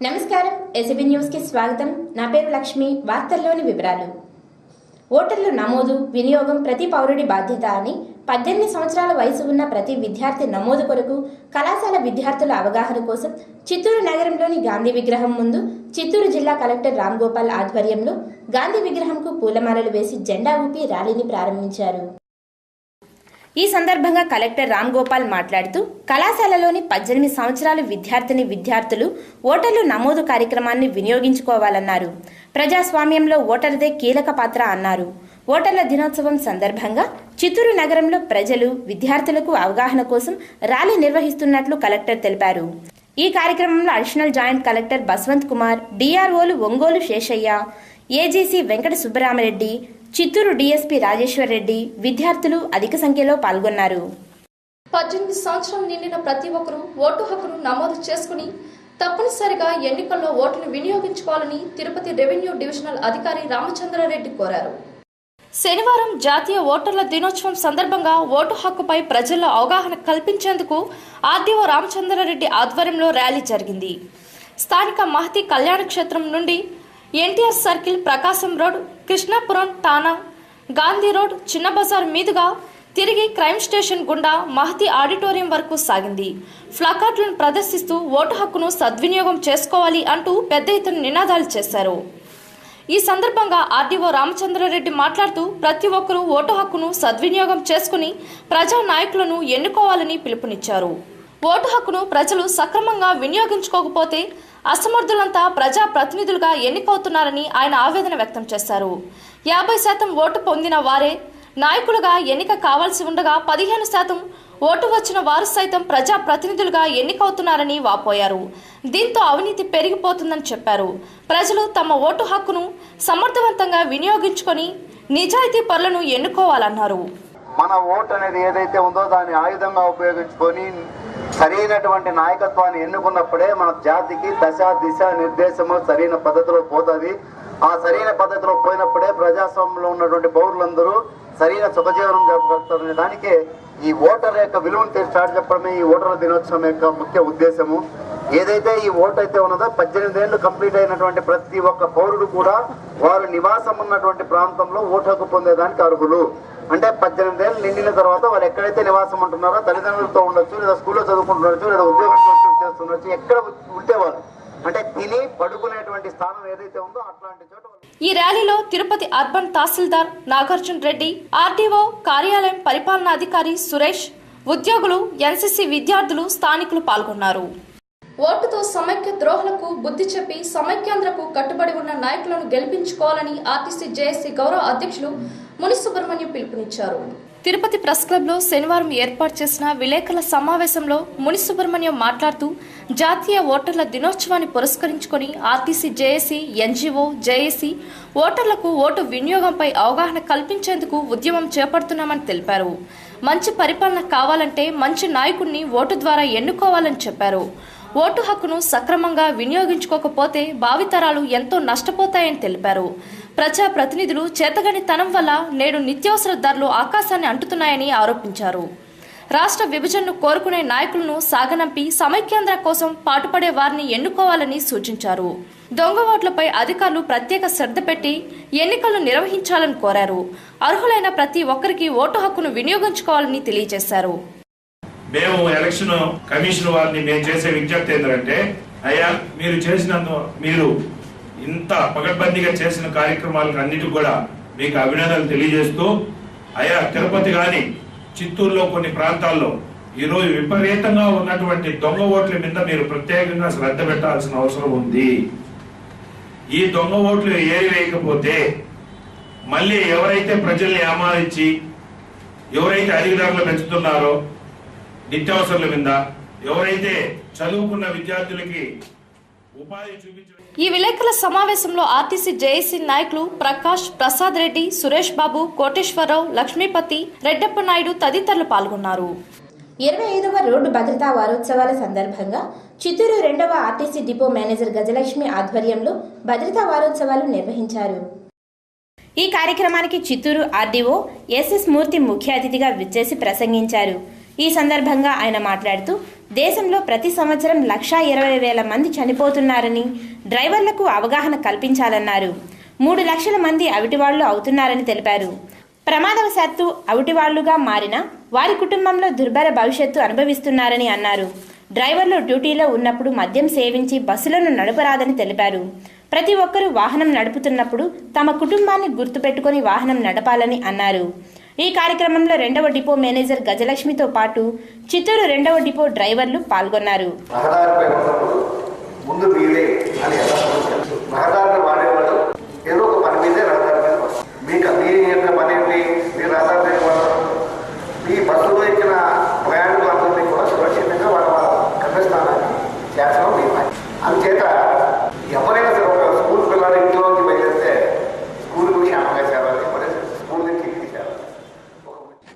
నమస్కారం SB news కి స్వాగతం. నా పేరు లక్ష్మి. వార్తల్లోని వివరాలు. ఓటర్లు నమోదు వినియోగం ప్రతి పౌరుడి బాధ్యత అని 18 సంవత్సరాల వయసు ఉన్న ప్రతి విద్యార్థి నమోదు కొరకు కళాశాల విద్యార్థుల అవగాహన కోసం చిత్తూరు నగరంలోని గాంధీ విగ్రహం ముందు చిత్తూరు జిల్లా కలెక్టర్ రామ్ గోపాల్ ఆధ్వర్యంలో గాంధీ విగ్రహంకు పూలమాలలు వేసి జెండా ఊపి ర్యాలీని ప్రారంభించారు. ఈ సందర్భంగా కలెక్టర్ రామ్ గోపాల్ మాట్లాడుతూ కళాశాలలోని 18 సంవత్సరాల విద్యార్థులు ఓటర్లు నమోదు కార్యక్రమాన్ని వినియోగించుకోవాలన్నారు. ప్రజాస్వామ్యంలో ఓటర్దే కీలక పాత్ర అన్నారు. ఓటర్ల దినోత్సవం సందర్భంగా చిత్తూరు నగరంలో ప్రజలు విద్యార్థులకు అవగాహన కోసం ర్యాలీ నిర్వహిస్తున్నట్లు కలెక్టర్ తెలిపారు. ఈ కార్యక్రమంలో additional joint collector Baswanth Kumar, డిఆర్ఓలు ఒంగోలు శేషయ్య, ఏజీసీ వెంకట సుబ్బరామరెడ్డి, చిత్తూరు డీఎస్పీ రాజేశ్వర్ రెడ్డి విద్యార్థులు అధిక సంఖ్యలో పాల్గొన్నారు. 18 సంవత్సరాలు నిండిన ప్రతి ఒక్కరూ ఓటు హక్కును నమోదు చేసుకుని తప్పనిసరిగా ఎన్నికల్లో ఓటును వినియోగించుకోవాలని తిరుపతి రెవెన్యూ డివిజనల్ అధికారి రామచంద్రారెడ్డి కోరారు. శనివారం జాతీయ ఓటర్ల దినోత్సవం సందర్భంగా ఓటు హక్కుపై ప్రజల్లో అవగాహన కల్పించేందుకు ఆర్డీఓ రామచంద్రారెడ్డి ఆధ్వర్యంలో ర్యాలీ జరిగింది. స్థానిక మహతి కళ్యాణ క్షేత్రం నుండి ఎన్టీఆర్ సర్కిల్, ప్రకాశం రోడ్, కృష్ణాపురం ఠాణా, గాంధీ రోడ్, చిన్న బజార్ మీదుగా తిరిగి క్రైమ్ స్టేషన్ గుండా మహతి ఆడిటోరియం వరకు సాగింది. ప్లాకార్డులను ప్రదర్శిస్తూ ఓటు హక్కును సద్వినియోగం చేసుకోవాలి అంటూ పెద్ద ఎత్తున నినాదాలు చేశారు. ఈ సందర్భంగా ఆర్డీఓ రామచంద్రారెడ్డి మాట్లాడుతూ ప్రతి ఒక్కరూ ఓటు హక్కును సద్వినియోగం చేసుకుని ప్రజా నాయకులను ఎన్నుకోవాలని పిలుపునిచ్చారు. ఓటు హక్కును ప్రజలు సక్రమంగా వినియోగించుకోకపోతే అసమర్థులంతా ప్రజా ప్రతినిధులుగా ఎన్నికవుతున్నారని ఆయన ఆవేదన వ్యక్తం చేశారు. 50% ఓటు పొందిన వారే నాయకులుగా ఎన్నిక కావాల్సి ఉండగా 15% ఓటు వచ్చిన వారు సైతం ప్రజా ప్రతినిధులుగా ఎన్నికవుతున్నారని వాపోయారు. దీంతో అవినీతి పెరిగిపోతుందని చెప్పారు. ప్రజలు తమ ఓటు హక్కును సమర్థవంతంగా వినియోగించుకొని నిజాయితీ పరులను ఎన్నుకోవాలన్నారు. మన ఓటు అనేది ఏదైతే ఉందో దాన్ని ఆయుధంగా ఉపయోగించుకొని సరైనటువంటి నాయకత్వాన్ని ఎన్నుకున్నప్పుడే మన జాతికి దశ దిశ నిర్దేశము సరైన పద్ధతిలో పోతుంది. ఆ సరైన పద్ధతిలో పోయినప్పుడే ప్రజాస్వామ్యంలో ఉన్నటువంటి పౌరులందరూ సరైన సుఖజీవనం జరపగలుగుతారనే దానికే ఈ ఓటర్ యొక్క విలువను స్టార్ట్ చెప్పడమే ఈ ఓటర్ల దినోత్సవం యొక్క ముఖ్య ఉద్దేశము. ఏదైతే ఈ ఓటు అయితే ఉన్నదో 18 ఏళ్లు కంప్లీట్ అయినటువంటి ప్రతి ఒక్క పౌరుడు కూడా వారు నివాసం ఉన్నటువంటి ప్రాంతంలో ఓటు హక్కు పొందేదానికి అర్హులు. అంటే 18 ఏళ్ళు నిండిన తర్వాత వారు ఎక్కడైతే నివాసం ఉంటున్నారో తల్లిదండ్రులతో ఉండొచ్చు, లేదా స్కూల్లో చదువుకుంటుండొచ్చు, లేదా ఉద్యోగం చేస్తుండొచ్చు, ఎక్కడ ఉంటేవారు అంటే తిని పడుకునేటువంటి స్థానం ఏదైతే ఉందో అట్లాంటి చోట. ఈ ర్యాలీలో తిరుపతి అర్బన్ తహసీల్దార్ నాగార్జున రెడ్డి, ఆర్డీఓ కార్యాలయం పరిపాలనాధికారి సురేష్, ఉద్యోగులు, ఎన్సీసీ విద్యార్థులు, స్థానికులు పాల్గొన్నారు. ఓటుతో సమైక్య ద్రోహులకు బుద్ధి చెప్పి సమైక్యాంధ్రకు కట్టుబడి ఉన్న నాయకులను గెలిపించుకోవాలని ఆర్టీసీ జేఏసీ గౌరవ అధ్యక్షులు ముని సుబ్రహ్మణ్యం పిలుపునిచ్చారు. తిరుపతి ప్రెస్ క్లబ్ లో శనివారం ఏర్పాటు చేసిన విలేకరుల సమావేశంలో ముని సుబ్రహ్మణ్యం మాట్లాడుతూ జాతీయ ఓటర్ల దినోత్సవాన్ని పురస్కరించుకొని ఆర్టీసీ జేఏసీ, ఎన్జీఓ, జేఏసీ ఓటర్లకు ఓటు వినియోగంపై అవగాహన కల్పించేందుకు ఉద్యమం చేపడుతున్నామని తెలిపారు. మంచి పరిపాలన కావాలంటే మంచి నాయకుడిని ఓటు ద్వారా ఎన్నుకోవాలని చెప్పారు. ఓటు హక్కును సక్రమంగా వినియోగించుకోకపోతే భావితరాలు ఎంతో నష్టపోతాయని తెలిపారు. ప్రజా ప్రతినిధులు చేతగానితనం వల్ల నేడు నిత్యావసర ధరలు ఆకాశాన్ని అంటుతున్నాయని ఆరోపించారు. రాష్ట్ర విభజనను కోరుకునే నాయకులను సాగనంపి సమైక్యాంధ్ర కోసం పాటుపడే వారిని ఎన్నుకోవాలని సూచించారు. దొంగ ఓట్లపై అధికారులు ప్రత్యేక శ్రద్ధ పెట్టి ఎన్నికలను నిర్వహించాలని కోరారు. అర్హులైన ప్రతి ఒక్కరికి ఓటు హక్కును వినియోగించుకోవాలని తెలియజేశారు. మేము ఎలక్షన్ కమిషన్ వారిని మేము చేసే విజ్ఞప్తి ఏంటంటే, అయ్యా మీరు ఇంత పకడ్బందీగా చేసిన కార్యక్రమాలకు అన్నిటికి కూడా మీకు అభినందనలు తెలియజేస్తూ, అయ్యా తిరుపతి కానీ చిత్తూరులో కొన్ని ప్రాంతాల్లో ఈరోజు విపరీతంగా ఉన్నటువంటి దొంగ ఓట్ల మీద మీరు ప్రత్యేకంగా శ్రద్ధ పెట్టాల్సిన అవసరం ఉంది. ఈ దొంగ ఓట్లు వేయకపోతే మళ్ళీ ఎవరైతే ప్రజల్ని ఏమారించి ఎవరైతే అధికారులు పెంచుతున్నారో నిత్యావసరాల మీద ఎవరైతే చదువుకున్న విద్యార్థులకి ఉపాధి చూపించారు. ఈ విలేకరుల సమావేశంలో ఆర్టీసీ జేఏసీ నాయకులు ప్రకాష్, ప్రసాద్ రెడ్డి, సురేష్ బాబు, కోటేశ్వరరావు, లక్ష్మీపతి, రెడ్డప్ప నాయుడు తదితరులు పాల్గొన్నారు. 25వ రోడ్డు భద్రతా వారోత్సవాల సందర్భంగా చిత్తూరు 2వ ఆర్టీసీ డిపో మేనేజర్ గజలక్ష్మి ఆధ్వర్యంలో భద్రతా వారోత్సవాలు నిర్వహించారు. ఈ కార్యక్రమానికి చిత్తూరు ఆర్డీఓ ఎస్ఎస్ మూర్తి ముఖ్య అతిథిగా విచ్చేసి ప్రసంగించారు. ఈ సందర్భంగా ఆయన మాట్లాడుతూ దేశంలో ప్రతి సంవత్సరం 1,20,000 మంది చనిపోతున్నారని, డ్రైవర్లకు అవగాహన కల్పించాలన్నారు. 3 లక్షల మంది అవిటివాళ్లు అవుతున్నారని తెలిపారు. ప్రమాదవశాత్తు అవిటివాళ్లుగా మారిన వారి కుటుంబంలో దుర్భర భవిష్యత్తు అనుభవిస్తున్నారని అన్నారు. డ్రైవర్లు డ్యూటీలో ఉన్నప్పుడు మద్యం సేవించి బస్సులను నడపరాదని తెలిపారు. ప్రతి ఒక్కరూ వాహనం నడుపుతున్నప్పుడు తమ కుటుంబాన్ని గుర్తుపెట్టుకుని వాహనం నడపాలని అన్నారు. ఈ కార్యక్రమంలో 2వ డిపో మేనేజర్ గజలక్ష్మితో పాటు చిత్తూరు 2వ డిపో డ్రైవర్లు పాల్గొన్నారు. ఏదో ఒక పని మీదే రహదారి మీద మీకు మీ యొక్క పని ఏంటి, మీరు రహదారి మీద మీ బస్సులో ఎక్కిన ప్రయాణికులందరినీ కూడా సురక్షితంగా వాళ్ళ గమ్యస్థానాన్ని చేర్చడం మీ పని. అందుచేత ఎవరైనా సరే ఒక స్కూల్ పిల్లలు ఇంట్లోకి బయలుదేరితే స్కూల్కు క్షేమంగా చేరాలి, స్కూల్ నుంచి ఇంటికి చేరాలి.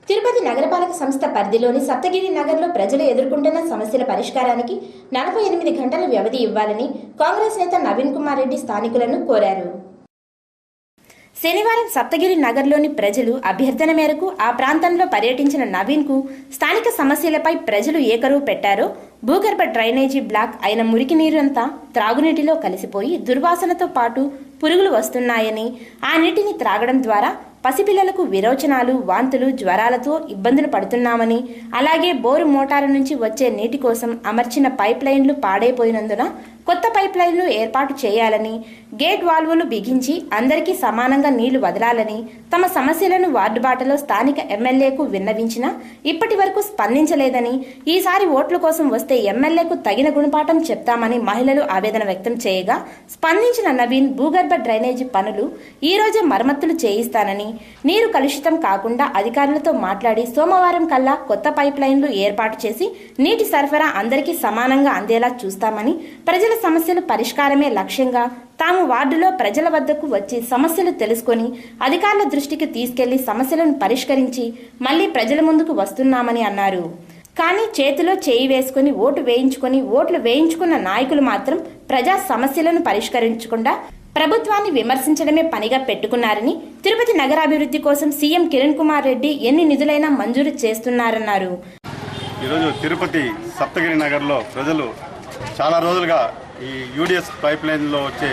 తిరుపతి నగరపాలక సంస్థ పరిధిలోని సప్తగిరి నగర్లో ప్రజలు ఎదుర్కొంటున్న సమస్యల పరిష్కారానికి 48 గంటల వ్యవధి ఇవ్వాలని కాంగ్రెస్ నేత నవీన్ కుమార్ రెడ్డి స్థానికులను కోరారు. శనివారం సప్తగిరి నగర్లోని ప్రజలు అభ్యర్థన మేరకు ఆ ప్రాంతంలో పర్యటించిన నవీన్కు స్థానిక సమస్యలపై ప్రజలు ఏకరువు పెట్టారో భూగర్భ డ్రైనేజీ బ్లాక్ అయిన మురికి నీరంతా త్రాగునీటిలో కలిసిపోయి దుర్వాసనతో పాటు పురుగులు వస్తున్నాయని, ఆ నీటిని త్రాగడం ద్వారా పసిపిల్లలకు విరోచనాలు, వాంతులు, జ్వరాలతో ఇబ్బందులు పడుతున్నామని, అలాగే బోరు మోటారు నుంచి వచ్చే నీటి కోసం అమర్చిన పైప్ లైన్లు పాడైపోయినందున కొత్త పైప్ లైన్లు ఏర్పాటు చేయాలని, గేట్ వాల్వులు బిగించి అందరికీ సమానంగా నీళ్లు వదలాలని, తమ సమస్యలను వార్డు బాటలో స్థానిక ఎమ్మెల్యేకు విన్నవించినా ఇప్పటి వరకు స్పందించలేదని, ఈసారి ఓట్ల కోసం వస్తే ఎమ్మెల్యేకు తగిన గుణపాఠం చెప్తామని మహిళలు ఆవేదన వ్యక్తం చేయగా స్పందించిన నవీన్ భూగర్భ డ్రైనేజీ పనులు ఈ రోజే మరమ్మతులు చేయిస్తానని, నీరు కలుషితం కాకుండా అధికారులతో మాట్లాడి సోమవారం కల్లా కొత్త పైప్ లైన్లు ఏర్పాటు చేసి నీటి సరఫరా అందరికీ సమానంగా అందేలా చూస్తామని, ప్రజల సమస్యల పరిష్కారమే లక్ష్యంగా తాము వార్డులో ప్రజల వద్దకు వచ్చి సమస్యలు తెలుసుకొని అధికారుల దృష్టికి తీసుకెళ్లి సమస్యలను పరిష్కరించి మళ్లీ ప్రజల ముందుకు వస్తున్నామని అన్నారు. కానీ చేతిలో చేయి వేసుకుని ఓట్లు వేయించుకున్న నాయకులు మాత్రం ప్రజా సమస్యలను పరిష్కరించకుండా ప్రభుత్వాన్ని విమర్శించడమే పనిగా పెట్టుకున్నారని, తిరుపతి నగరాభివృద్ధి కోసం సీఎం కిరణ్ కుమార్ రెడ్డి ఎన్ని నిధులైనా మంజూరు చేస్తున్నారన్నారు. ఈరోజు తిరుపతి సప్తగిరి నగర్లో ప్రజలు చాలా రోజులుగా ఈ యూడిఎస్ పైప్ లైన్లో వచ్చే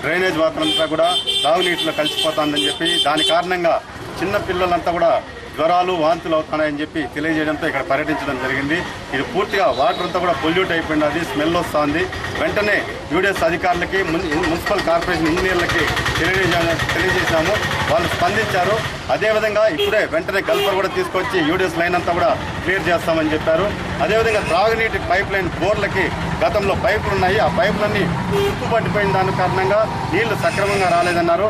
డ్రైనేజ్ వాటర్ అంతా కూడా తాగునీటిలో కలిసిపోతుందని చెప్పి, దాని కారణంగా చిన్న పిల్లలంతా కూడా జ్వరాలు, వాంతులు అవుతున్నాయని చెప్పి తెలియజేయడంతో ఇక్కడ పర్యటించడం జరిగింది. ఇది పూర్తిగా వాటర్ అంతా కూడా పొల్యూట్ అయిపోయింది, అది స్మెల్ వస్తుంది. వెంటనే యూడిఎస్ అధికారులకి, మున్సిపల్ కార్పొరేషన్ ఇంజనీర్లకి తెలియజేశాము. వాళ్ళు స్పందించారు. అదేవిధంగా ఇప్పుడే వెంటనే గల్ఫర్ కూడా తీసుకొచ్చి యూడిఎస్ లైన్ అంతా కూడా క్లియర్ చేస్తామని చెప్పారు. అదేవిధంగా త్రాగునీటి పైప్ లైన్ బోర్లకి గతంలో పైపులు ఉన్నాయి, ఆ పైపులన్నీ ఉప్పుపట్టిపోయిన దాని కారణంగా నీళ్లు సక్రమంగా రాలేదన్నారు.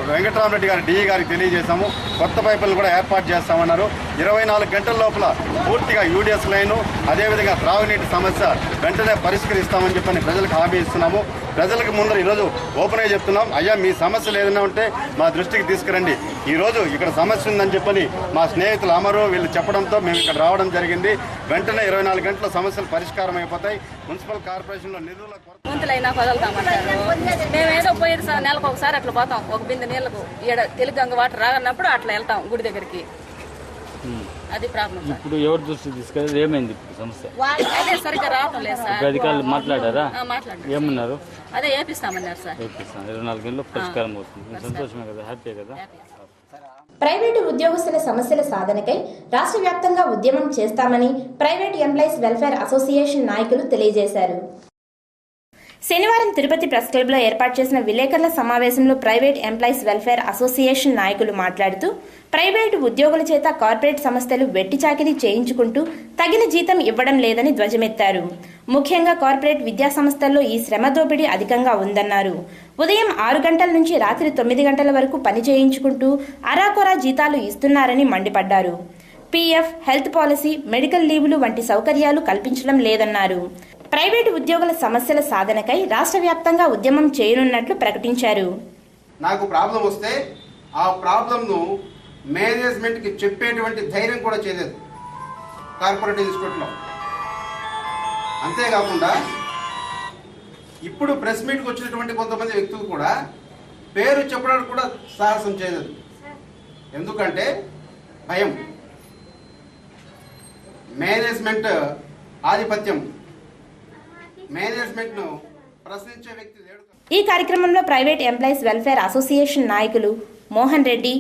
వెంకటరామరెడ్డి గారి డిఈ గారికి తెలియజేశాము. కొత్త పైపులు కూడా ఏర్పాటు చేస్తామన్నారు. 24 గంటల లోపల పూర్తిగా యూడిఎస్ లైను, అదేవిధంగా త్రాగునీటి సమస్య వెంటనే పరిష్కరిస్తామని చెప్పని ప్రజలకు హామీ ఇస్తున్నాము. ప్రజలకు ముందర ఈరోజు ఓపెన్గా చెప్తున్నాం, అయ్యా మీ సమస్యలు ఏదైనా ఉంటే మా దృష్టికి తీసుకురండి. ఈరోజు ఇక్కడ సమస్య ఉందని చెప్పని మా స్నేహితులు అమరు వీళ్ళు చెప్పడంతో మేము ఇక్కడ రావడం జరిగింది. వెంటనే 24 గంటల సమస్యలు పరిష్కారం అయిపోతాయి. మున్సిపల్ కార్పొరేషన్లో నిధుల మంతులైనా వదులుతామన్నారు. మేమేదో పోయి నెలకు ఒకసారి అట్లా పోతాం, ఒక బిందె నీళ్లకు తెలుగు గంగ వాటర్ రాగన్నప్పుడు అట్లా వెళ్తాం గుడి దగ్గరికి. అది ప్రాబ్లం. ఇప్పుడు ఎవరి దృష్టి తీసుకెళ్ళి ఏమైంది ఇప్పుడు సమస్య? అదే సరిగ్గా రావటం లేదు సార్. అధికారులు మాట్లాడారా? మాట్లాడారు. ఏమన్నారు? అదే ఏపిస్తామన్నారు సార్. 24 గంటల్లో పరిష్కారం అవుతుంది. సంతోషమే కదా, హ్యాపీ కదా. ప్రైవేటు ఉద్యోగస్తుల సమస్యల సాధనకై రాష్ట్ర వ్యాప్తంగా ఉద్యమం చేస్తామని ప్రైవేట్ ఎంప్లాయీస్ వెల్ఫేర్ అసోసియేషన్ నాయకులు తెలియజేశారు. శనివారం తిరుపతి ప్రెస్ క్లబ్లో ఏర్పాటు చేసిన విలేకరుల సమావేశంలో ప్రైవేట్ ఎంప్లాయీస్ వెల్ఫేర్ అసోసియేషన్ నాయకులు మాట్లాడుతూ ప్రైవేటు ఉద్యోగుల చేత కార్పొరేట్ సంస్థలు వెట్టి చాకిరీ చేయించుకుంటూ తగిన జీతం ఇవ్వడం లేదని ధ్వజమెత్తారు. ముఖ్యంగా కార్పొరేట్ విద్యా సంస్థల్లో ఈ శ్రమ దోపిడీ అధికంగా ఉందన్నారు. ఉదయం 6 గంటల నుంచి రాత్రి 9 గంటల వరకు పని చేయించుకుంటూ అరాకొరా జీతాలు ఇస్తున్నారని మండిపడ్డారు. పీఎఫ్, హెల్త్ పాలసీ, మెడికల్ లీవులు వంటి సౌకర్యాలు కల్పించడం లేదన్నారు. ప్రైవేటు ఉద్యోగుల సమస్యల సాధనకై రాష్ట్ర వ్యాప్తంగా ఉద్యమం చేయనున్నట్లు ప్రకటించారు. నాకు ప్రాబ్లం వస్తే ఆ ప్రాబ్లంను మేనేజ్మెంట్కి చెప్పేటువంటి ధైర్యం కూడా చేయలేదు కార్పొరేట్ ఇన్స్టిట్యూట్లో. అంతేకాకుండా ఇప్పుడు ప్రెస్ మీట్కి వచ్చినటువంటి కొంతమంది వ్యక్తులు కూడా పేరు చెప్పడానికి కూడా సాహసం చేయలేదు. ఎందుకంటే భయం. మేనేజ్మెంట్ ఆధిపత్యం, మేనేజ్మెంట్ను ప్రశ్నించే వ్యక్తి లేడు. ఈ కార్యక్రమంలో ప్రైవేట్ ఎంప్లాయీస్ వెల్ఫేర్ అసోసియేషన్ నాయకులు మోహన్ రెడ్డి,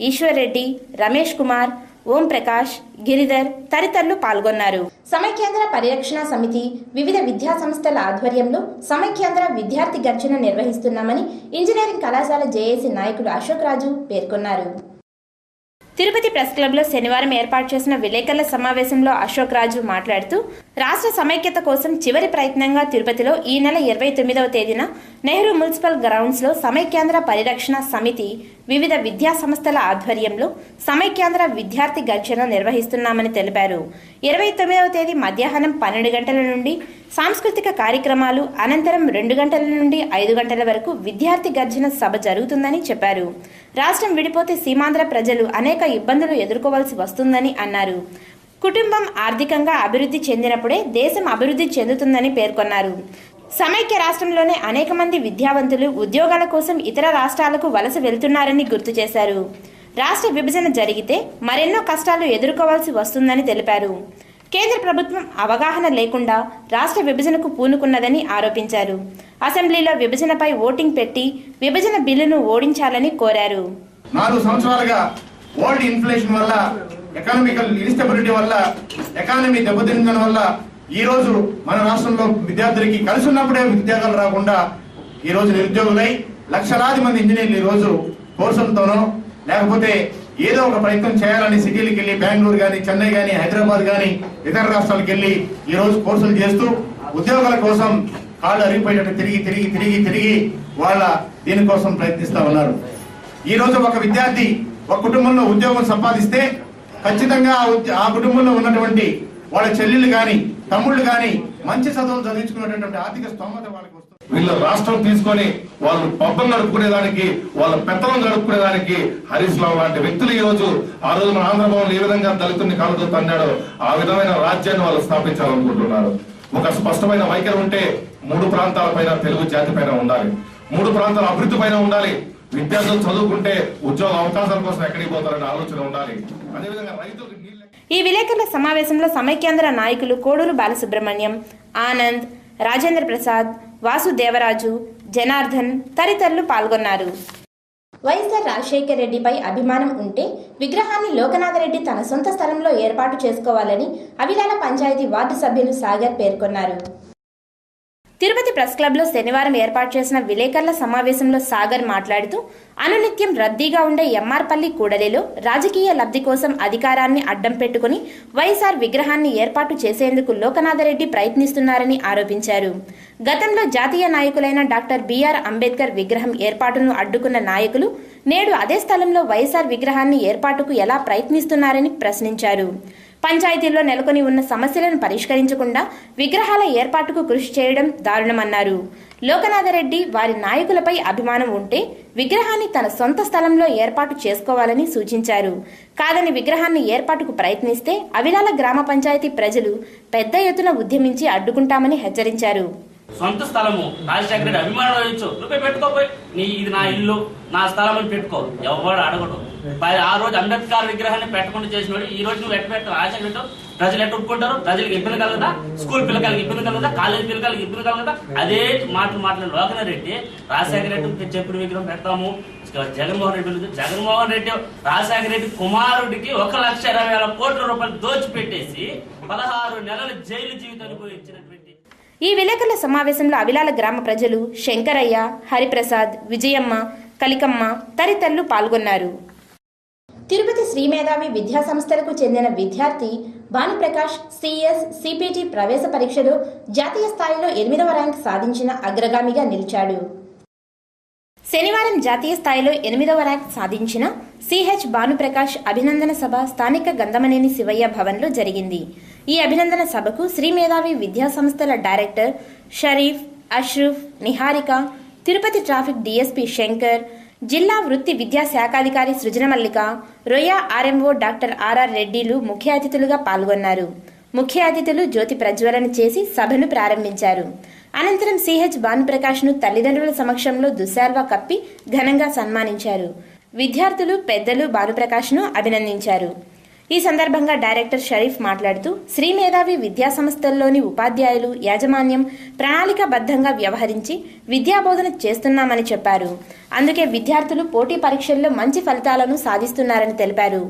ఈశ్వర్ రెడ్డి, రమేష్ కుమార్, ఓం ప్రకాష్, గిరిధర్ తదితరులు పాల్గొన్నారు. సమైక్యాంధ్ర పరిరక్షణ సమితి వివిధ విద్యా సంస్థల ఆధ్వర్యంలో సమైక్యాంధ్ర విద్యార్థి గర్జన నిర్వహిస్తున్నామని ఇంజనీరింగ్ కళాశాల జేఏసీ నాయకుడు అశోక్ రాజు పేర్కొన్నారు. తిరుపతి ప్రెస్ క్లబ్లో శనివారం ఏర్పాటు చేసిన విలేకరుల సమావేశంలో అశోక్ రాజు మాట్లాడుతూ రాష్ట్ర సమైక్యత కోసం చివరి ప్రయత్నంగా తిరుపతిలో ఈ నెల 29వ తేదీన నెహ్రూ మున్సిపల్ గ్రౌండ్స్లో సమైక్యాంధ్ర పరిరక్షణ సమితి వివిధ విద్యా సంస్థల ఆధ్వర్యంలో సమైక్యాంధ్ర విద్యార్థి గర్జన నిర్వహిస్తున్నామని తెలిపారు. 29వ తేదీ మధ్యాహ్నం 12 గంటల నుండి సాంస్కృతిక కార్యక్రమాలు, అనంతరం 2 గంటల నుండి 5 గంటల వరకు విద్యార్థి గర్జన సభ జరుగుతుందని చెప్పారు. రాష్ట్రం విడిపోతే సీమాంధ్ర ప్రజలు అనేక ఇబ్బందులు ఎదుర్కోవాల్సి వస్తుందని అన్నారు. కుటుంబం ఆర్థికంగా అభివృద్ధి చెందినప్పుడే దేశం అభివృద్ధి చెందుతుందని పేర్కొన్నారు. సమైక్య రాష్ట్రంలోనే అనేక మంది విద్యావంతులు ఉద్యోగాల కోసం ఇతర రాష్ట్రాలకు వలస వెళ్తున్నారని గుర్తు చేశారు. రాష్ట్ర విభజన జరిగితే మరెన్నో కష్టాలు ఎదుర్కోవాల్సి వస్తుందని తెలిపారు. కేంద్ర ప్రభుత్వం అవగాహన లేకుండా రాష్ట్ర విభజనకు పూనుకున్నదని ఆరోపించారు. అసెంబ్లీలో విభజనపై ఓటింగ్ పెట్టి విభజన బిల్లును ఓడించాలని కోరారు. 4 సంవత్సరాలుగా వరల్డ్ ఇన్ఫ్లేషన్ వల్ల, ఎకనామికల్ ఇన్స్టెబిలిటీ వల్ల, ఎకానమీ దెబ్బతినడం వల్ల ఈ రోజు మన రాష్ట్రంలో విద్యార్థులకి కలిసి ఉన్నప్పుడే ఉద్యోగాలు రాకుండా ఈ రోజు నిరుద్యోగులై లక్షలాది మంది ఇంజనీర్లు ఈ రోజు కోర్సులతోనో లేకపోతే ఏదో ఒక ప్రయత్నం చేయాలని సిటీలకు వెళ్ళి బెంగళూరు కానీ, చెన్నై కానీ, హైదరాబాద్ కానీ ఇతర రాష్ట్రాలకు వెళ్ళి ఈ రోజు కోర్సులు చేస్తూ ఉద్యోగాల కోసం కాళ్ళు అరిగిపోయేటట్టు తిరిగి వాళ్ళ దీనికోసం ప్రయత్నిస్తా ఉన్నారు. ఈ రోజు ఒక విద్యార్థి ఒక కుటుంబంలో ఉద్యోగం సంపాదిస్తే ఖచ్చితంగా ఆ కుటుంబంలో ఉన్నటువంటి వాళ్ళ చెల్లెళ్ళు కానీ, తమ్ముళ్ళు కానీ మంచి చదువులు చదివించుకునేటువంటి ఆర్థిక స్తోమత వాళ్ళకి వస్తుంది. వీళ్ళ రాష్ట్రం తీసుకొని వాళ్ళు పబ్బం నడుపుకునేదానికి, వాళ్ళ పెత్తనం నడుపుకునేదానికి హరీష్ రావు లాంటి వ్యక్తులు ఈ రోజు ఆ రోజు మన ఆంధ్రభవన్ ఏ విధంగా దళితుల్ని కాలుతో తన్నాడో ఆ విధమైన రాజ్యాన్ని వాళ్ళు స్థాపించాలనుకుంటున్నారు. ఒక స్పష్టమైన వైఖరి ఉంటే 3 ప్రాంతాల పైన తెలుగు జాతి పైన ఉండాలి, 3 ప్రాంతాల అభివృద్ధి పైన ఉండాలి. విద్యార్థులు చదువుకుంటే ఉద్యోగ అవకాశాల కోసం ఎక్కడికి పోతారనే ఆలోచన ఉండాలి. అదేవిధంగా రైతులకు ఈ విలేకరుల సమావేశంలో సమైక్యాంధ్ర నాయకులు కోడూరు బాలసుబ్రహ్మణ్యం, ఆనంద్, రాజేంద్ర ప్రసాద్, వాసుదేవరాజు, జనార్దన్ తదితరులు పాల్గొన్నారు. వైఎస్ఆర్ రాజశేఖర్ రెడ్డిపై అభిమానం ఉంటే విగ్రహాన్ని లోకనాథరెడ్డి తన సొంత స్థలంలో ఏర్పాటు చేసుకోవాలని అవిలాల పంచాయతీ వార్డు సభ్యులు సాగర్ పేర్కొన్నారు. తిరుపతి ప్రెస్ క్లబ్లో శనివారం ఏర్పాటు చేసిన విలేకరుల సమావేశంలో సాగర్ మాట్లాడుతూ అనునిత్యం రద్దీగా ఉండే ఎమ్మార్పల్లి కూడలిలో రాజకీయ లబ్ధి కోసం అధికారాన్ని అడ్డం పెట్టుకుని వైఎస్ఆర్ విగ్రహాన్ని ఏర్పాటు చేసేందుకు లోకనాథరెడ్డి ప్రయత్నిస్తున్నారని ఆరోపించారు. గతంలో జాతీయ నాయకులైన డాక్టర్ బిఆర్ అంబేద్కర్ విగ్రహం ఏర్పాటును అడ్డుకున్న నాయకులు నేడు అదే స్థలంలో వైఎస్ఆర్ విగ్రహాన్ని ఏర్పాటుకు ఎలా ప్రయత్నిస్తున్నారని ప్రశ్నించారు. పంచాయతీల్లో నెలకొని ఉన్న సమస్యలను పరిష్కరించకుండా విగ్రహాల ఏర్పాటుకు కృషి చేయడం దారుణమన్నారు. లోకనాథరెడ్డి వారి నాయకులపై అభిమానం ఉంటే విగ్రహాన్ని తన సొంత స్థలంలో ఏర్పాటు చేసుకోవాలని సూచించారు. కాదని విగ్రహాన్ని ఏర్పాటుకు ప్రయత్నిస్తే అవిలాల గ్రామ పంచాయతీ ప్రజలు పెద్ద ఎత్తున ఉద్యమించి అడ్డుకుంటామని హెచ్చరించారు. సొంత స్థలము రాజశేఖర రెడ్డి అభిమానం ఇచ్చు, నువ్వే పెట్టుకోపోయి ఇది నా ఇల్లు నా స్థలం అని పెట్టుకో, ఎవరు అడగడు. ఆ రోజు అంబేద్కర్ విగ్రహాన్ని పెట్టకుండా చేసినోడు ఈ రోజు నువ్వు ఎట్టు పెట్టు రాజశేఖర రెడ్డి ప్రజలు ఎట్టు ఒప్పుకుంటారు? ప్రజలకు ఇబ్బంది కలగదా? స్కూల్ పిల్లకాయలకు ఇబ్బంది కలగదా? కాలేజీ పిల్లకాయలకు ఇబ్బంది కలగదా? అదే మాట్లాడిన లోకనాథరెడ్డి రాజశేఖర రెడ్డి చెప్పిన విగ్రహం పెడతాము, జగన్మోహన్ రెడ్డి రాజశేఖర రెడ్డి కుమారుడికి 1,20,000 కోట్ల రూపాయలు దోచిపెట్టేసి 16 నెలల జైలు జీవితాన్ని పోయి ఇచ్చినటువంటి ఈ విలేకరుల సమావేశంలో అవిలాల గ్రామ ప్రజలు శంకరయ్య, హరిప్రసాద్, విజయమ్మ, కలికమ్మ తదితరులు పాల్గొన్నారు. తిరుపతి శ్రీ మేధావి విద్యా సంస్థలకు చెందిన విద్యార్థి భానుప్రకాష్ సిఎస్ సిపిటి ప్రవేశ పరీక్షలో జాతీయ స్థాయిలో 8వ ర్యాంక్ సాధించిన అగ్రగామిగా నిలిచాడు. శనివారం జాతీయ స్థాయిలో 8వ ర్యాంక్ సాధించిన సిహెచ్ భానుప్రకాష్ అభినందన సభ స్థానిక గంధమనేని శివయ్య భవన్లో జరిగింది. ఈ అభినందన సభకు శ్రీ మేధావి విద్యా సంస్థల director Sharif, Ashraf, Niharika, Tirupati traffic DSP Shankar, జిల్లా వృత్తి విద్యా శాఖాధికారి సృజనమల్లిక, రొయ్య ఆర్ఎంఓ డాక్టర్ ఆర్ఆర్ రెడ్డిలు ముఖ్య అతిథులుగా పాల్గొన్నారు. ముఖ్య అతిథులు జ్యోతి ప్రజ్వలన చేసి సభను ప్రారంభించారు. అనంతరం సిహెచ్ భానుప్రకాష్ను తల్లిదండ్రుల సమక్షంలో దుశాల్వా కప్పి ఘనంగా సన్మానించారు. విద్యార్థులు, పెద్దలు భానుప్రకాష్ను అభినందించారు. ఈ సందర్భంగా డైరెక్టర్ షరీఫ్ మాట్లాడుతూ శ్రీ మేధావి విద్యా సంస్థల్లోని ఉపాధ్యాయులు యాజమాన్యం ప్రణాళికాబద్ధంగా వ్యవహరించి విద్యాబోధన చేస్తున్నామని చెప్పారు. అందుకే విద్యార్థులు పోటీ పరీక్షల్లో మంచి ఫలితాలను సాధిస్తున్నారని తెలిపారు.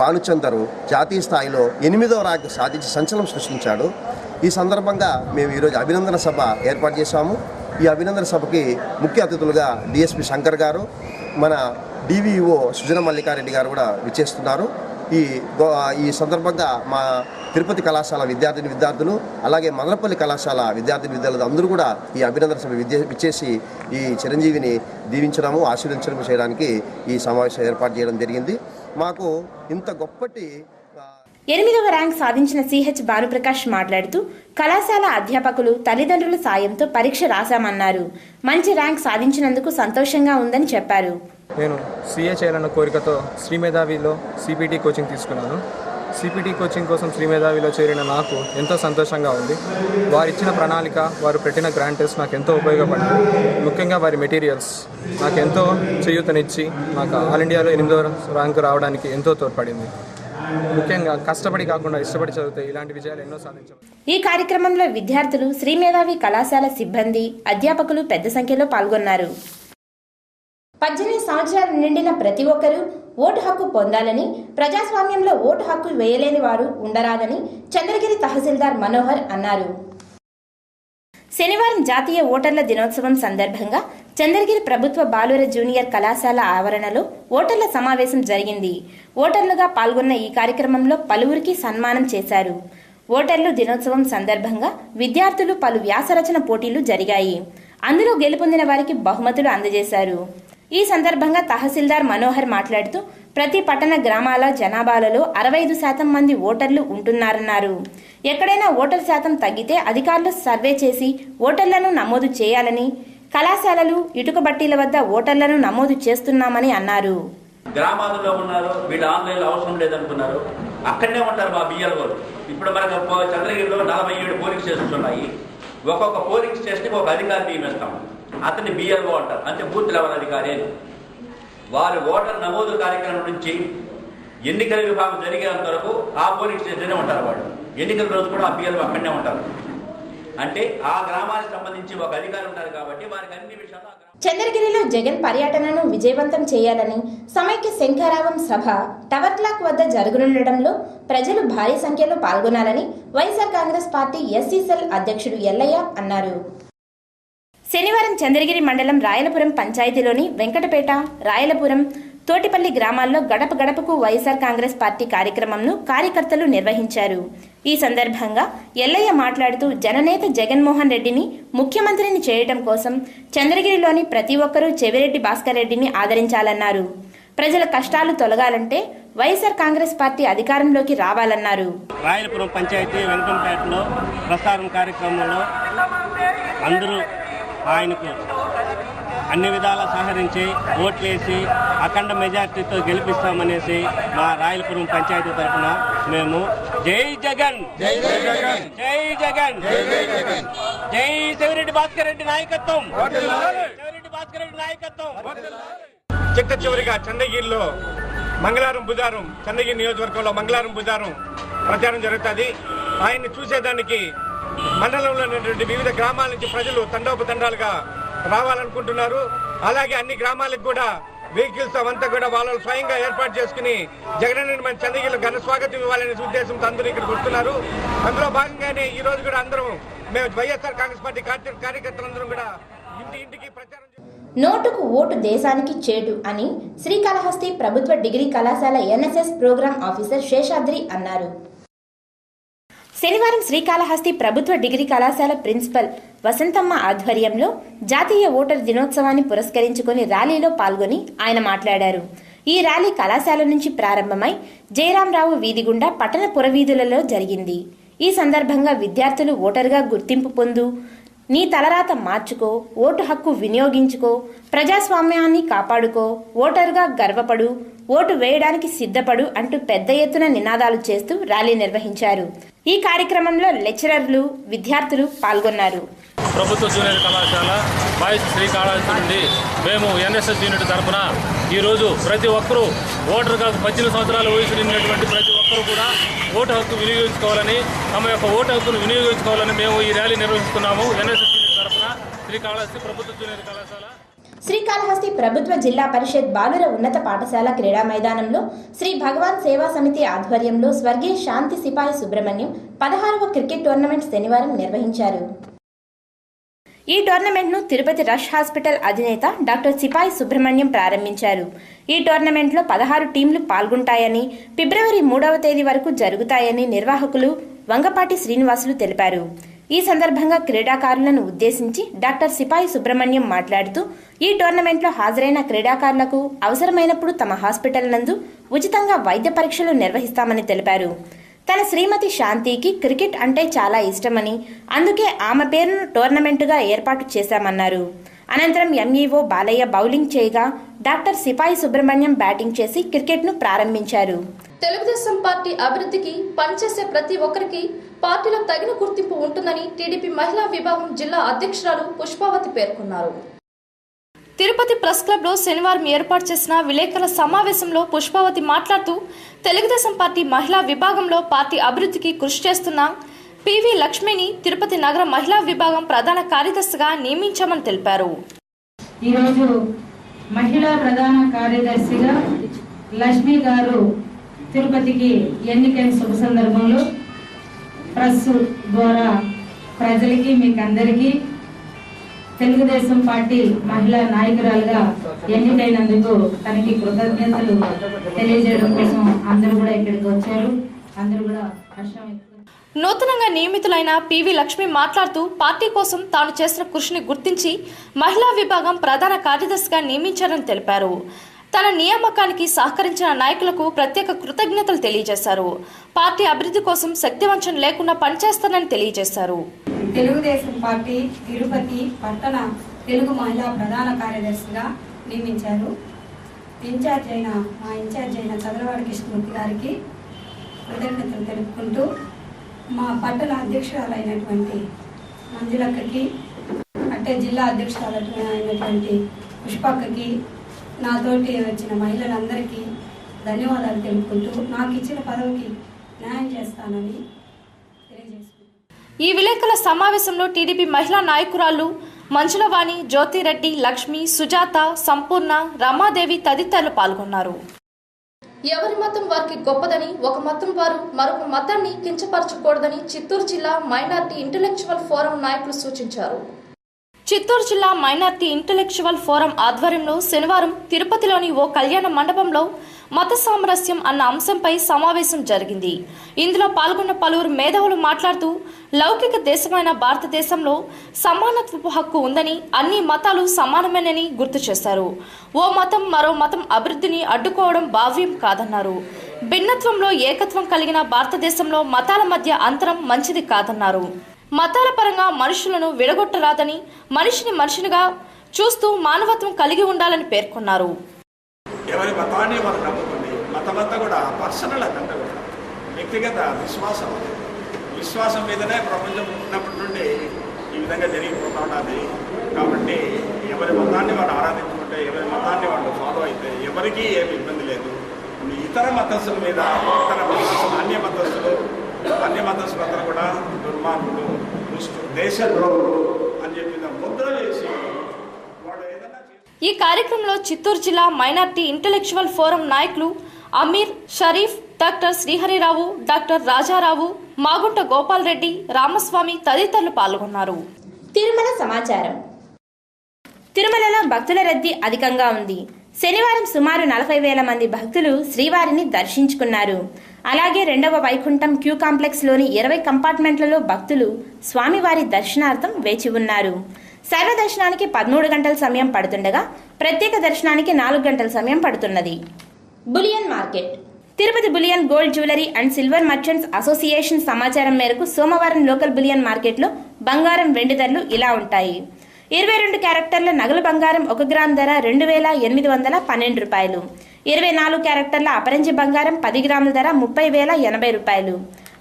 భానుచందర్ జాతీయ స్థాయిలో 8వ ర్యాంకు సాధించి సంచలనం సృష్టించాడు. ఈ సందర్భంగా మేము ఈరోజు అభినందన సభ ఏర్పాటు చేశాము. ఈ అభినందన సభకి ముఖ్య అతిథులుగా డిఎస్పి శంకర్ గారు, మన డివిఓ సుజన మల్లికారెడ్డి గారు కూడా విచ్చేస్తున్నారు. ఈ సందర్భంగా మా తిరుపతి కళాశాల విద్యార్థులు అలాగే మదనపల్లి కళాశాల విద్యార్థులు అందరూ కూడా ఈ అభినందన సభ విచ్చేసి ఈ చిరంజీవిని దీవించడము ఆశీర్వదించడం చేయడానికి ఈ సమావేశం ఏర్పాటు చేయడం జరిగింది. మాకు ఇంత గొప్పటి 8వ ర్యాంక్ సాధించిన సిహెచ్ భానుప్రకాష్ మాట్లాడుతూ కళాశాల అధ్యాపకులు తల్లిదండ్రుల సాయంతో పరీక్ష రాశామన్నారు. మంచి ర్యాంక్ సాధించినందుకు సంతోషంగా ఉందని చెప్పారు. నేను సీఏ చేయాలన్న కోరికతో శ్రీ మేధావిలో సిపిటి కోచింగ్ తీసుకున్నాను. సిపిటి కోచింగ్ కోసం శ్రీ మేధావిలో చేరిన నాకు ఎంతో సంతోషంగా ఉంది. వారు ఇచ్చిన ప్రణాళిక, వారు పెట్టిన గ్రాండ్ టెస్ట్ నాకు ఎంతో ఉపయోగపడింది. ముఖ్యంగా వారి మెటీరియల్స్ నాకు ఎంతో చేయూతనిచ్చి నాకు ఆల్ ఇండియాలో 8వ ర్యాంకు రావడానికి ఎంతో తోడ్పడింది. ముఖ్యంగా కష్టపడి కాకుండా ఇష్టపడి చదివితే ఇలాంటి విజయాలు ఎన్నో సాధించవచ్చు. ఈ కార్యక్రమంలో విద్యార్థులు, శ్రీ మేధావి కళాశాల సిబ్బంది, అధ్యాపకులు పెద్ద సంఖ్యలో పాల్గొన్నారు. 18 సంవత్సరాలు నిండిన ప్రతి ఒక్కరూ ఓటు హక్కు పొందాలని, ప్రజాస్వామ్యంలో ఓటు హక్కు వేయలేని వారు ఉండరాదని చంద్రగిరి తహసీల్దార్ మనోహర్ అన్నారు. శనివారం జాతీయ ఓటర్ల దినోత్సవం సందర్భంగా చంద్రగిరి ప్రభుత్వ బాలుర జూనియర్ కళాశాల ఆవరణలో ఓటర్ల సమావేశం జరిగింది. ఓటర్లుగా పాల్గొన్న ఈ కార్యక్రమంలో పలువురికి సన్మానం చేశారు. ఓటర్లు దినోత్సవం సందర్భంగా విద్యార్థులు పలు వ్యాసరచన పోటీలు జరిగాయి. అందులో గెలుపొందిన వారికి బహుమతులు అందజేశారు. ఈ సందర్భంగా తహసీల్దార్ మనోహర్ మాట్లాడుతూ ప్రతి పట్టణ గ్రామాల జనాభాలలో 65% మంది ఓటర్లు ఉంటున్నారన్నారు. ఎక్కడైనా ఓటర్ శాతం తగ్గితే అధికారులు సర్వే చేసి ఓటర్లను నమోదు చేయాలని, కళాశాలలు, ఇటుక బట్టీల వద్ద ఓటర్లను నమోదు చేస్తున్నామని అన్నారు. గ్రామాలలో ఉన్నారు, వీళ్ళు ఆన్లైన్లో అవసరం లేదనుకున్నారు, అక్కడనే ఉంటారు మా బిఎల్ఓలు. ఇప్పుడు మనకు చంద్రగిరిలో 47 పోలింగ్ స్టేషన్స్ ఉన్నాయి. ఒక్కొక్క పోలింగ్ స్టేషన్కి ఒక అధికారి నియమిస్తాం. అతన్ని బిఎల్ఓ అంటారు, అంటే బూత్ లెవెల్ అధికారి. వారు ఓటర్ నమోదు కార్యక్రమం నుంచి ఎన్నికల విభాగం జరిగేంత వరకు ఆ పోలింగ్ స్టేషన్లోనే ఉంటారు. వాళ్ళు ఎన్నికల రోజు కూడా ఆ బిఎల్ఓ అక్కడనే ఉంటారు. అంటే ఆ గ్రామానికి సంబంధించి ఒక అధికారి ఉంటారు కాబట్టి వారికి అన్ని విషయాలు. చంద్రగిరిలో జగన్ పర్యటనను విజయవంతం చేయాలని సమైక్య శంఖారావం సభ టవర్ క్లాక్ వద్ద జరగనుండటంలో ప్రజలు భారీ సంఖ్యలో పాల్గొనాలని YSR Congress party SC cell అధ్యక్షుడు ఎల్లయ్య అన్నారు. శనివారం చంద్రగిరి మండలం రాయలపురం పంచాయతీలోని వెంకటపేట, రాయలపురం, తోటిపల్లి గ్రామాల్లో గడప గడపకు వైఎస్ఆర్ కాంగ్రెస్ పార్టీ కార్యక్రమంను కార్యకర్తలు నిర్వహించారు. ఈ సందర్భంగా ఎల్లయ్య మాట్లాడుతూ జననేత జగన్మోహన్ రెడ్డిని ముఖ్యమంత్రిని చేయడం కోసం చంద్రగిరిలోని ప్రతి ఒక్కరూ చెవిరెడ్డి భాస్కర్ రెడ్డిని ఆదరించాలన్నారు. ప్రజల కష్టాలు తొలగాలంటే వైఎస్ఆర్ కాంగ్రెస్ పార్టీ అధికారంలోకి రావాలన్నారు. రాయలపురం పంచాయతీ వెంకటపేటలో ప్రసారం కార్యక్రమంలో అందరూ ఆయనకు అన్ని విధాలా సహకరించి ఓట్లేసి అఖండ మెజార్టీతో గెలిపిస్తామనేసి మా రాయలపురం పంచాయతీ తరఫున మేము జై జగన్, జై జగన్, జై జగన్, జై చెవిరెడ్డి భాస్కర్ రెడ్డి నాయకత్వం, చెవిరెడ్డి భాస్కర్ రెడ్డి నాయకత్వం. చిట్ట చివరిగా చంద్రగిరిలో మంగళవారం బుధవారం చంద్రగిరి నియోజకవర్గంలో మంగళవారం బుధవారం ప్రచారం జరుగుతుంది. ఆయన్ని చూసేదానికి మండలంలో ఉన్నటువంటి వివిధ గ్రామాల నుంచి ప్రజలు తండోపతండాలుగా రావాలనుకుంటున్నారు. అలాగే అన్ని గ్రామాలకు కూడా వెహికల్స్ అవంతా కూడా వాళ్ళు స్వయంగా ఏర్పాటు చేసుకుని జగన్ మన చంద్రగిరిలో ఘన స్వాగతం ఇవ్వాలనే ఉద్దేశంతో అందరూ ఇక్కడికి వస్తున్నారు. అందులో భాగంగానే ఈ రోజు కూడా అందరం మేము వైఎస్ఆర్ కాంగ్రెస్ పార్టీ కార్యకర్తలందరం కూడా ఇంటింటికి ప్రచారం. నోటుకు ఓటు దేశానికి చేటు అని శ్రీకాళహస్తి ప్రభుత్వ డిగ్రీ కళాశాల ఎన్ఎస్ఎస్ ప్రోగ్రాం ఆఫీసర్ శేషాద్రి అన్నారు. శనివారం శ్రీకాళహస్తి ప్రభుత్వ డిగ్రీ కళాశాల ప్రిన్సిపల్ వసంతమ్మ ఆధ్వర్యంలో జాతీయ ఓటర్ దినోత్సవాన్ని పురస్కరించుకుని ర్యాలీలో పాల్గొని ఆయన మాట్లాడారు. ఈ ర్యాలీ కళాశాల నుంచి ప్రారంభమై జయరాంరావు వీధి గుండా పట్టణ పురవీధులలో జరిగింది. ఈ సందర్భంగా విద్యార్థులు ఓటరుగా గుర్తింపు పొందు, నీ తలరాత మార్చుకో, ఓటు హక్కు వినియోగించుకో, ప్రజాస్వామ్యాన్ని కాపాడుకో, ఓటరుగా గర్వపడు, ఓటు వేయడానికి సిద్ధపడు అంటూ పెద్ద ఎత్తున నినాదాలు చేస్తూ ర్యాలీ నిర్వహించారు. ఈ కార్యక్రమంలో లెక్చరర్లు, విద్యార్థులు పాల్గొన్నారు. ప్రభుత్వ జూనియర్ కళాశాల బాయ్స్ శ్రీకాళహస్తి నుండి మేము ఎన్ఎస్ఎస్ యూనిట్ తరఫున ఈరోజు ప్రతి ఒక్కరూ ఓటరుగా 18 సంవత్సరాల వయసు నిండినటువంటి ప్రతి ఒక్కరు ఒక్కరు కూడా ఓటు హక్కు వినియోగించుకోవాలని, తమ యొక్క ఓటు హక్కును వినియోగించుకోవాలని మేము ఈ ర్యాలీ నిర్వహిస్తున్నాము. ఎన్ఎస్ఎస్ తరఫున శ్రీకాళహస్తి ప్రభుత్వ జూనియర్ కళాశాల. శ్రీకాళహస్తి ప్రభుత్వ జిల్లా పరిషత్ బాలుర ఉన్నత పాఠశాల క్రీడా మైదానంలో శ్రీ భగవాన్ సేవా సమితి ఆధ్వర్యంలో స్వర్గీయ శాంతి సిపాయి సుబ్రహ్మణ్యం 16వ క్రికెట్ టోర్నమెంట్ శనివారం నిర్వహించారు. ఈ టోర్నమెంట్ను తిరుపతి రష్ హాస్పిటల్ అధినేత డాక్టర్ సిపాయి సుబ్రహ్మణ్యం ప్రారంభించారు. ఈ టోర్నమెంట్లో 16 టీంలు పాల్గొంటాయని, ఫిబ్రవరి 3వ తేదీ వరకు జరుగుతాయని నిర్వాహకులు వంగపాటి శ్రీనివాసులు తెలిపారు. ఈ సందర్భంగా క్రీడాకారులను ఉద్దేశించి డాక్టర్ సిపాయి సుబ్రహ్మణ్యం మాట్లాడుతూ, ఈ టోర్నమెంట్లో హాజరైన క్రీడాకారులకు అవసరమైనప్పుడు తమ హాస్పిటల్ నందు ఉచితంగా వైద్య పరీక్షలు నిర్వహిస్తామని తెలిపారు. తన శ్రీమతి శాంతికి క్రికెట్ అంటే చాలా ఇష్టమని, అందుకే ఆమె పేరును టోర్నమెంటుగా ఏర్పాటు చేశామన్నారు. అనంతరం ఎంఈఓ బాలయ్య బౌలింగ్ చేయగా డాక్టర్ సిపాయి సుబ్రహ్మణ్యం బ్యాటింగ్ చేసి క్రికెట్ను ప్రారంభించారు. తెలుగుదేశం పార్టీ అభివృద్ధికి పనిచేసే ప్రతి ఒక్కరికి పార్టీలో తగిన గుర్తింపు ఉంటుందని టీడీపీ మహిళా విభాగం జిల్లా అధ్యక్షురాలు పుష్పావతి పేర్కొన్నారు. తిరుపతి ప్రెస్ క్లబ్ లో శనివారం ఏర్పాటు చేసిన విలేకరుల సమావేశంలో పుష్పావతి మాట్లాడుతూ, తెలుగుదేశం పార్టీ మహిళా విభాగంలో పార్టీ అభివృద్ధికి కృషి చేస్తున్న పివి లక్ష్మిని తిరుపతి నగర మహిళా విభాగం ప్రధాన కార్యదర్శిగా నియమించామని తెలిపారు. ఈరోజు మహిళా ప్రధాన కార్యదర్శిగా లక్ష్మి గారు తిరుపతికి ఎన్నికైన శుభ సందర్భంలో ప్రెస్ ద్వారా ప్రజలకి, మీకు అందరికీ తెలుగుదేశం పార్టీ మహిళా నాయకురాలుగా ఎన్నికైనందుకు తనకి కృతజ్ఞతలు తెలియజేయడం కోసం అందరూ కూడా ఇక్కడికి వచ్చారు. అందరూ కూడా హర్షం. నూతనంగా నియమితులైన పివి లక్ష్మి మాట్లాడుతూ, పార్టీ కోసం తాను చేసిన కృషిని గుర్తించి మహిళా విభాగం ప్రధాన కార్యదర్శిగా నియమించారని తెలిపారు. తన నియామకానికి సహకరించిన నాయకులకు ప్రత్యేక కృతజ్ఞతలు తెలియజేశారు. పార్టీ అభివృద్ధి కోసం శక్తివంచన లేకుండా పనిచేస్తానని తెలియజేశారు. తెలుగుదేశం పార్టీ తిరుపతి పట్టణ తెలుగు మహిళా ప్రధాన కార్యదర్శిగా నియమించారు. మా ఇన్ఛార్జ్ అయిన చంద్రవాడి కృష్ణమూర్తి గారికి కృతజ్ఞతలు తెలుపుకుంటూ, మా పట్టణ అధ్యక్షురాలైనటువంటి మంజులక్కకి, అంటే జిల్లా అధ్యక్షురాలైనటువంటి పుష్పక్కకి, నాతోటి వచ్చిన మహిళలందరికీ ధన్యవాదాలు తెలుపుకుంటూ, నాకు ఇచ్చిన పదవికి న్యాయం చేస్తానని తెలియజేస్తున్నాను. ఈ విలేకరుల సమావేశంలో టీడీపీ మహిళా నాయకురాలు మంచులవాణి, జ్యోతిరెడ్డి, లక్ష్మి, సుజాత, సంపూర్ణ, రమాదేవి తదితరులు పాల్గొన్నారు. ఎవరి మతం వారికి గొప్పదని, ఒక మతం వారు మరొక మతాన్ని కించపరచకూడదని చిత్తూరు జిల్లా మైనార్టీ ఇంటెలెక్చువల్ ఫోరం నాయకులు సూచించారు. చిత్తూరు జిల్లా మైనార్టీ ఇంటెలెక్చువల్ ఫోరం ఆధ్వర్యంలో శనివారం తిరుపతిలోని ఓ కళ్యాణ మండపంలో మత సామరస్యం అన్న అంశంపై సమావేశం జరిగింది. ఇందులో పాల్గొన్న పలువురు మేధావులు మాట్లాడుతూ, లౌకిక దేశమైన భారతదేశంలో సమానత్వపు హక్కు ఉందని, అన్ని మతాలు సమానమేనని గుర్తు చేశారు. ఓ మతం మరో మతం అభివృద్ధిని అడ్డుకోవడం భావ్యం కాదన్నారు. భిన్నత్వంలో ఏకత్వం కలిగిన భారతదేశంలో మతాల మధ్య అంతరం మంచిది కాదన్నారు. మతాల పరంగా మనుషులను విడగొట్టరాదని, మనిషిని మనిషినిగా చూస్తూ మానవత్వం కలిగి ఉండాలని పేర్కొన్నారు. ఎవరి మతాన్ని మనం నమ్ముకుంది, మతమంతా కూడా పర్సనల్ అదంతా కూడా వ్యక్తిగత విశ్వాసం మీదనే ప్రపంచం ఉన్నప్పటి నుండి ఈ విధంగా జరిగిపోతూ ఉన్నది. కాబట్టి ఎవరి మతాన్ని వాళ్ళు ఆరాధించుకుంటే, ఎవరి మతాన్ని వాళ్ళు ఫాలో అయితే ఎవరికీ ఏమి ఇబ్బంది లేదు. ఇతర మతస్థుల మీద, అన్య మతస్థులందరూ కూడా దుర్మార్గులు, దేశద్రోహులు అని చెప్పి ముద్ర వేసి ఈ కార్యక్రమంలో చిత్తూరు జిల్లా మైనార్టీ ఇంటెలెక్చువల్ ఫోరం నాయకులు అమీర్, షరీఫ్, డాక్టర్ శ్రీహరిరావు, డాక్టర్ రాజారావు, మాగుంట గోపాల్ రెడ్డి, రామస్వామి తదితరులు పాల్గొన్నారు. తిరుమల సమాచారం. తిరుమలలో భక్తుల రద్దీ అధికంగా ఉంది. శనివారం సుమారు 40,000 మంది భక్తులు శ్రీవారిని దర్శించుకున్నారు. అలాగే రెండవ వైకుంఠం క్యూ కాంప్లెక్స్ లోని 20 కంపార్ట్మెంట్లలో భక్తులు స్వామివారి దర్శనార్థం వేచి ఉన్నారు. సర్వదర్శనానికి 13 గంటల సమయం పడుతుండగా ప్రత్యేక దర్శనానికి 4 గంటల సమయం పడుతున్నది. Bullion market. Tirupati bullion gold jewellery and silver merchants association సమాచారం మేరకు సోమవారం లోకల్ బులియన్ మార్కెట్లో బంగారం, వెండి ధరలు ఇలా ఉంటాయి. 22 క్యారెక్టర్ల నగలు బంగారం 1 గ్రామ్ ధర 2,812 రూపాయలు. 24 క్యారెక్టర్ల అపరంజి బంగారం 10 గ్రాముల ధర 30,080 రూపాయలు.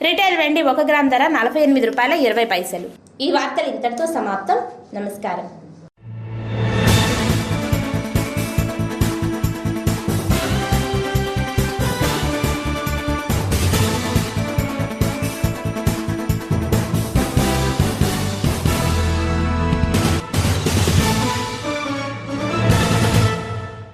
రిటైల్ వెండి 1 గ్రామ్ ధర 48 రూపాయల 20 పైసలు. ఈ వార్తలు ఇంతటితో సమాప్తం. నమస్కారం.